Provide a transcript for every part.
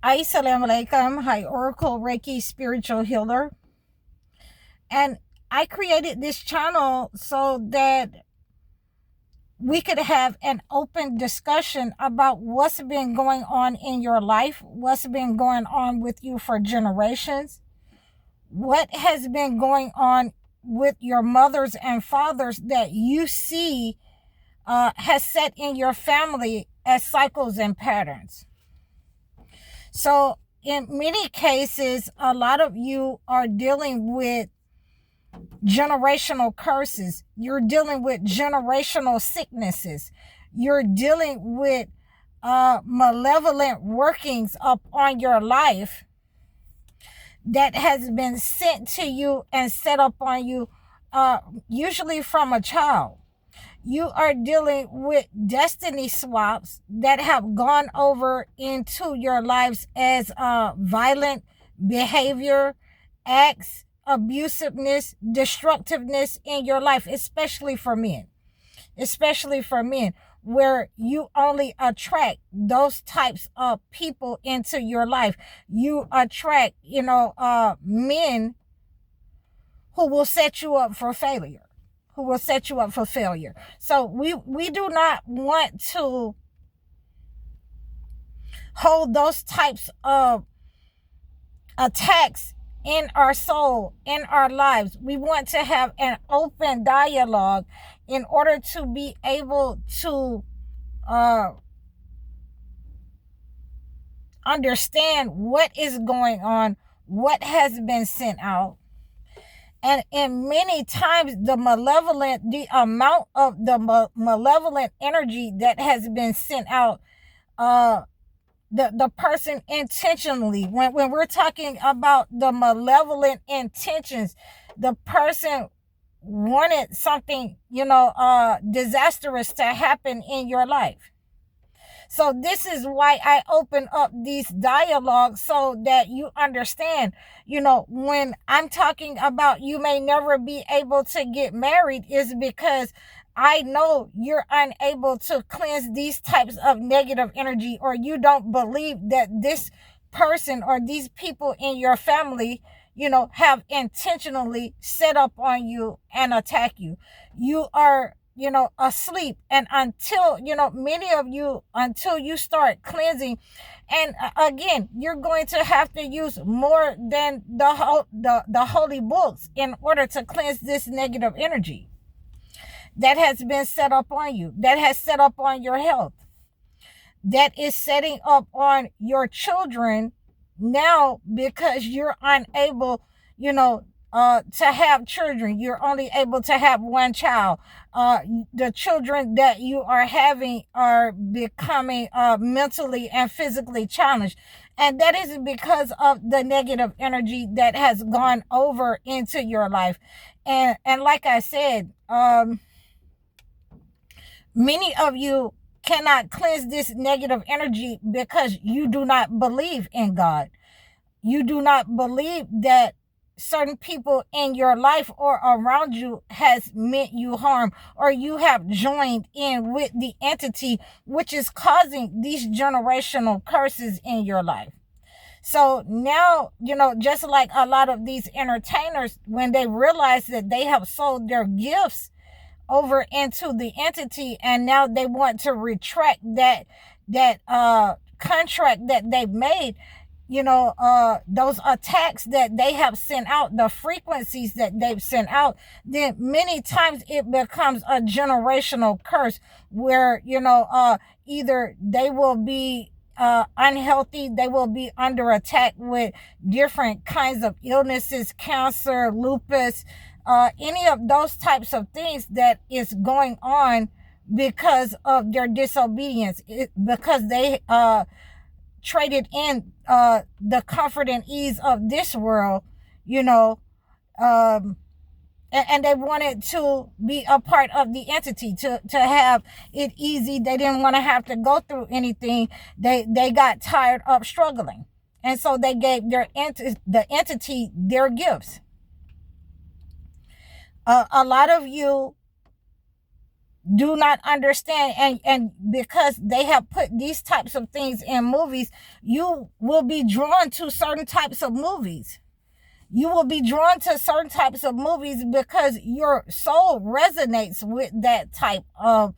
Assalamu alaikum. Hi, Oracle Reiki Spiritual Healer. And I created this channel so that we could have an open discussion about what's been going on in your life, what's been going on with you for generations, what has been going on with your mothers and fathers that you see has set in your family as cycles and patterns. So in many cases, a lot of you are dealing with generational curses. You're dealing with generational sicknesses. You're dealing with malevolent workings upon your life that has been sent to you and set up on you, usually from a child. You are dealing with destiny swaps that have gone over into your lives as violent behavior, acts, abusiveness, destructiveness in your life, especially for men, where you only attract those types of people into your life. You attract, men who will set you up for failure. So we do not want to hold those types of attacks in our soul, in our lives. We want to have an open dialogue in order to be able to understand what is going on, what has been sent out. And in many times, the amount of the malevolent energy that has been sent out, the person intentionally, when we're talking about the malevolent intentions, the person wanted something, disastrous to happen in your life. So this is why I open up these dialogues, so that you understand, when I'm talking about you may never be able to get married, is because I know you're unable to cleanse these types of negative energy, or you don't believe that this person or these people in your family, have intentionally set up on you and attack you. You are asleep, and until many of you, until you start cleansing, and again, you're going to have to use more than the holy books in order to cleanse this negative energy that has been set up on you, that has set up on your health, that is setting up on your children now, because you're unable, to have children. You're only able to have one child. The children that you are having are becoming mentally and physically challenged. And that is because of the negative energy that has gone over into your life. And like I said, many of you cannot cleanse this negative energy because you do not believe in God. You do not believe that certain people in your life or around you has meant you harm, or you have joined in with the entity which is causing these generational curses in your life. So now, just like a lot of these entertainers, when they realize that they have sold their gifts over into the entity, and now they want to retract that contract that they've made, those attacks that they have sent out, the frequencies that they've sent out, then many times it becomes a generational curse where, either they will be unhealthy, they will be under attack with different kinds of illnesses, cancer, lupus, any of those types of things that is going on because of their disobedience, because they traded in the comfort and ease of this world, and they wanted to be a part of the entity, to have it easy. They didn't want to have to go through anything. They got tired of struggling, and so they gave the entity their gifts. A lot of you do not understand, and because they have put these types of things in movies, you will be drawn to certain types of movies. You will be drawn to certain types of movies because your soul resonates with that type of,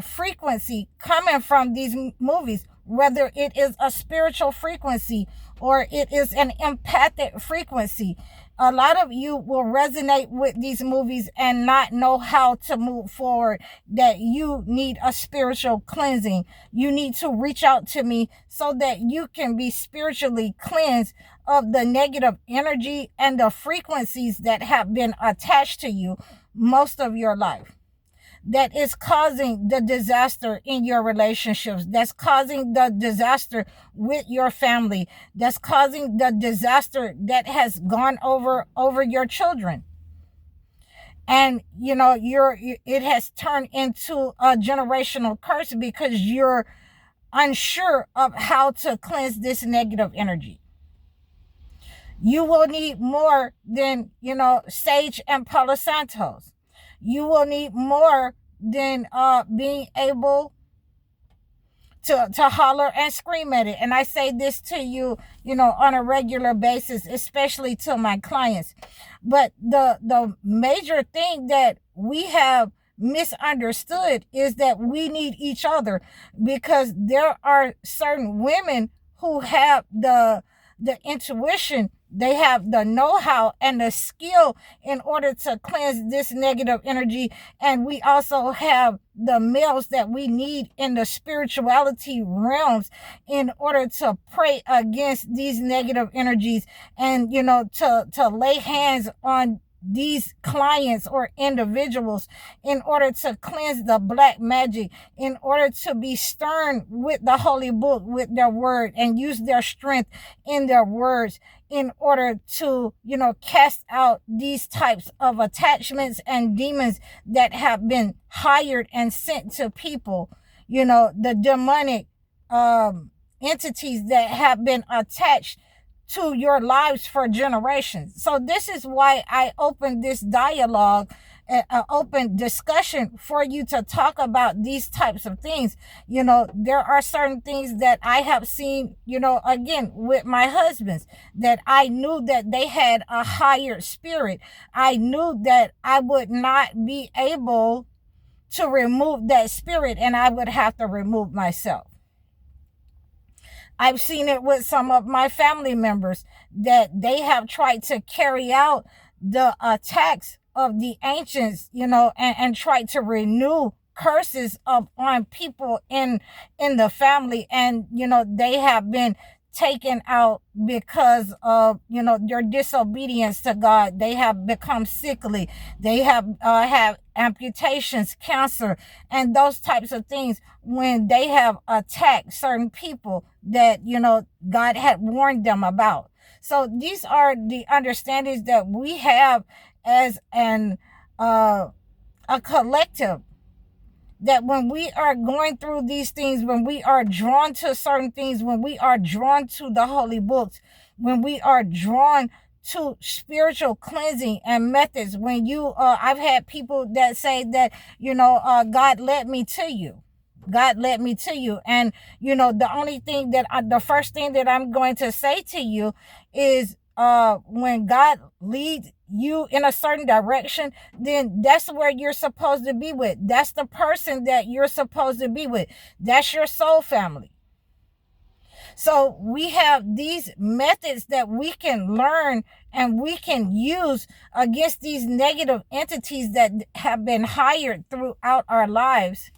frequency coming from these movies, whether it is a spiritual frequency or it is an empathic frequency. A lot of you will resonate with these movies and not know how to move forward, that you need a spiritual cleansing. You need to reach out to me so that you can be spiritually cleansed of the negative energy and the frequencies that have been attached to you most of your life, that is causing the disaster in your relationships, that's causing the disaster with your family, that's causing the disaster that has gone over your children. And it has turned into a generational curse because you're unsure of how to cleanse this negative energy. You will need more than, sage and Palo Santos. You will need more than being able to holler and scream at it. And I say this to you, on a regular basis, especially to my clients. But the major thing that we have misunderstood is that we need each other, because there are certain women who have the intuition, they have the know-how and the skill in order to cleanse this negative energy. And we also have the males that we need in the spirituality realms in order to pray against these negative energies, and to lay hands on these clients or individuals in order to cleanse the black magic, in order to be stern with the holy book, with their word, and use their strength in their words in order to, cast out these types of attachments and demons that have been hired and sent to people, the demonic entities that have been attached to your lives for generations. So this is why I opened this dialogue, an open discussion for you to talk about these types of things. There are certain things that I have seen, again, with my husbands, that I knew that they had a higher spirit. I knew that I would not be able to remove that spirit, and I would have to remove myself. I've seen it with some of my family members, that they have tried to carry out the attacks of the ancients, and tried to renew curses on people in the family. And, they have been taken out because of, their disobedience to God. They have become sickly. They have amputations, cancer, and those types of things, when they have attacked certain people that, God had warned them about. So these are the understandings that we have as a collective, that when we are going through these things, when we are drawn to certain things, when we are drawn to the holy books, when we are drawn to spiritual cleansing and methods, when I've had people that say that, God led me to you. God led me to you. And, the first thing that I'm going to say to you is, when God leads you in a certain direction, then that's where you're supposed to be with. That's the person that you're supposed to be with. That's your soul family. So we have these methods that we can learn and we can use against these negative entities that have been hired throughout our lives.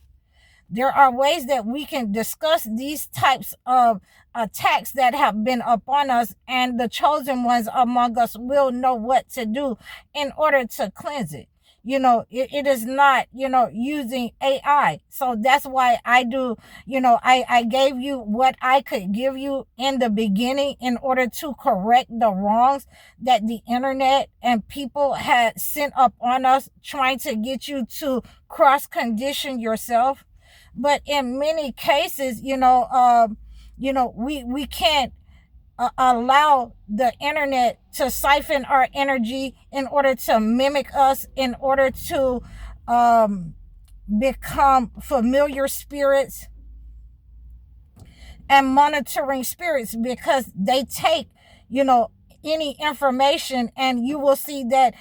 There are ways that we can discuss these types of attacks that have been upon us, and the chosen ones among us will know what to do in order to cleanse it. It is not, using AI. So that's why I do, I gave you what I could give you in the beginning in order to correct the wrongs that the internet and people had sent up on us, trying to get you to cross condition yourself. But in many cases, we can't allow the internet to siphon our energy in order to mimic us, in order to become familiar spirits and monitoring spirits, because they take, any information, and you will see that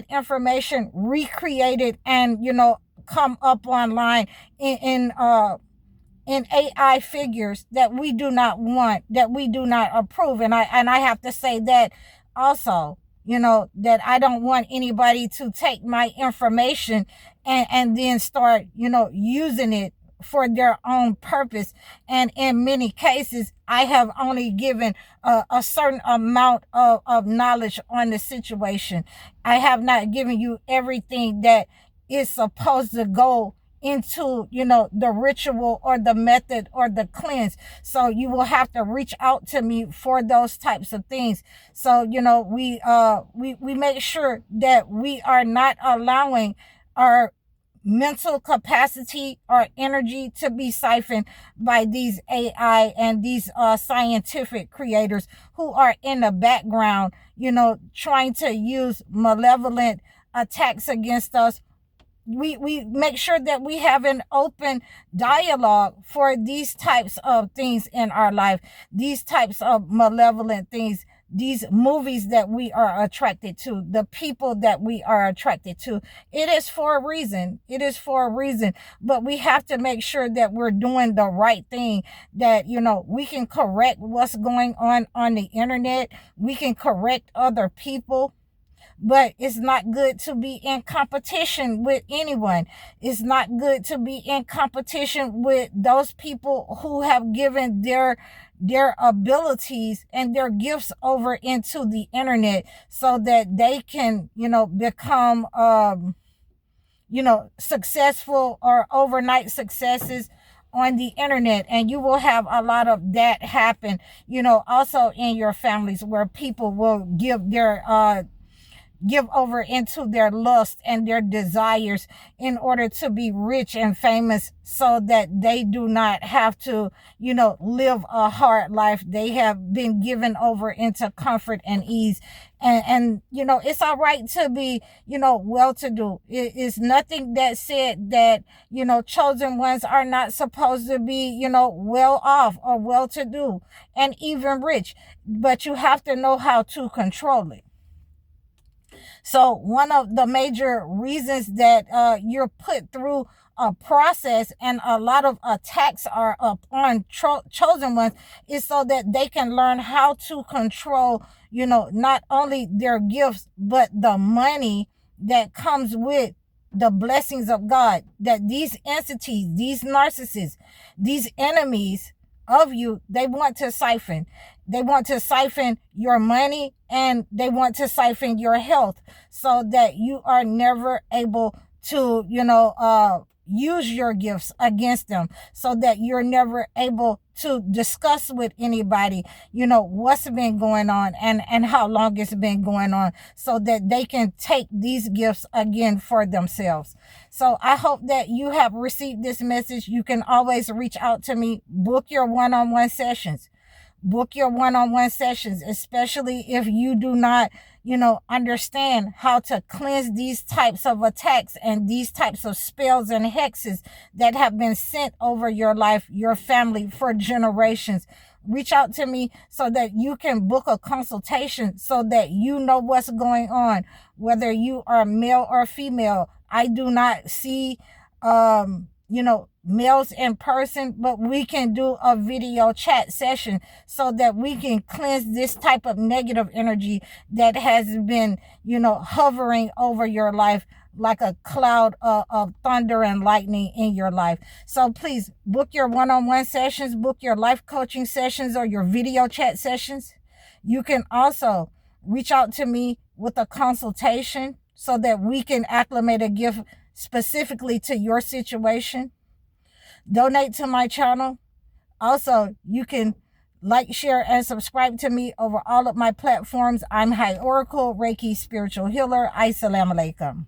information recreated and, come up online in AI figures that we do not want, that we do not approve. And I have to say that also, that I don't want anybody to take my information and then start, using it for their own purpose. And in many cases, I have only given a certain amount of knowledge on the situation. I have not given you everything that is supposed to go into, the ritual or the method or the cleanse. So you will have to reach out to me for those types of things. So, we make sure that we are not allowing our mental capacity or energy to be siphoned by these AI and these scientific creators who are in the background, trying to use malevolent attacks against us. We make sure that we have an open dialogue for these types of things in our life, these types of malevolent things, these movies that we are attracted to, the people that we are attracted to. It is for a reason. It is for a reason. But we have to make sure that we're doing the right thing, that, we can correct what's going on the internet. We can correct other people. But it's not good to be in competition with anyone. It's not good to be in competition with those people who have given their abilities and their gifts over into the internet so that they can, become, successful or overnight successes on the internet. And you will have a lot of that happen, also in your families, where people will give over into their lust and their desires in order to be rich and famous, so that they do not have to, live a hard life. They have been given over into comfort and ease. And it's all right to be, well-to-do. It's nothing that said that, chosen ones are not supposed to be, well off or well-to-do and even rich. But you have to know how to control it. So one of the major reasons that you're put through a process and a lot of attacks are up on chosen ones is so that they can learn how to control, not only their gifts, but the money that comes with the blessings of God, that these entities, these narcissists, these enemies of you, they want to siphon. They want to siphon your money, and they want to siphon your health, so that you are never able to, use your gifts against them, so that you're never able to discuss with anybody, what's been going on and how long it's been going on, so that they can take these gifts again for themselves. So I hope that you have received this message. You can always reach out to me, book your one-on-one sessions. Book your one-on-one sessions, especially if you do not, understand how to cleanse these types of attacks and these types of spells and hexes that have been sent over your life, your family for generations. Reach out to me so that you can book a consultation, so that you know what's going on, whether you are male or female. I do not see, males in person, but we can do a video chat session so that we can cleanse this type of negative energy that has been, hovering over your life like a cloud of thunder and lightning in your life. So please book your one-on-one sessions, book your life coaching sessions or your video chat sessions. You can also reach out to me with a consultation so that we can acclimate a gift specifically to your situation. Donate to my channel. Also, you can like, share, and subscribe to me over all of my platforms. I'm High Oracle, Reiki Spiritual Healer. Assalamu alaikum.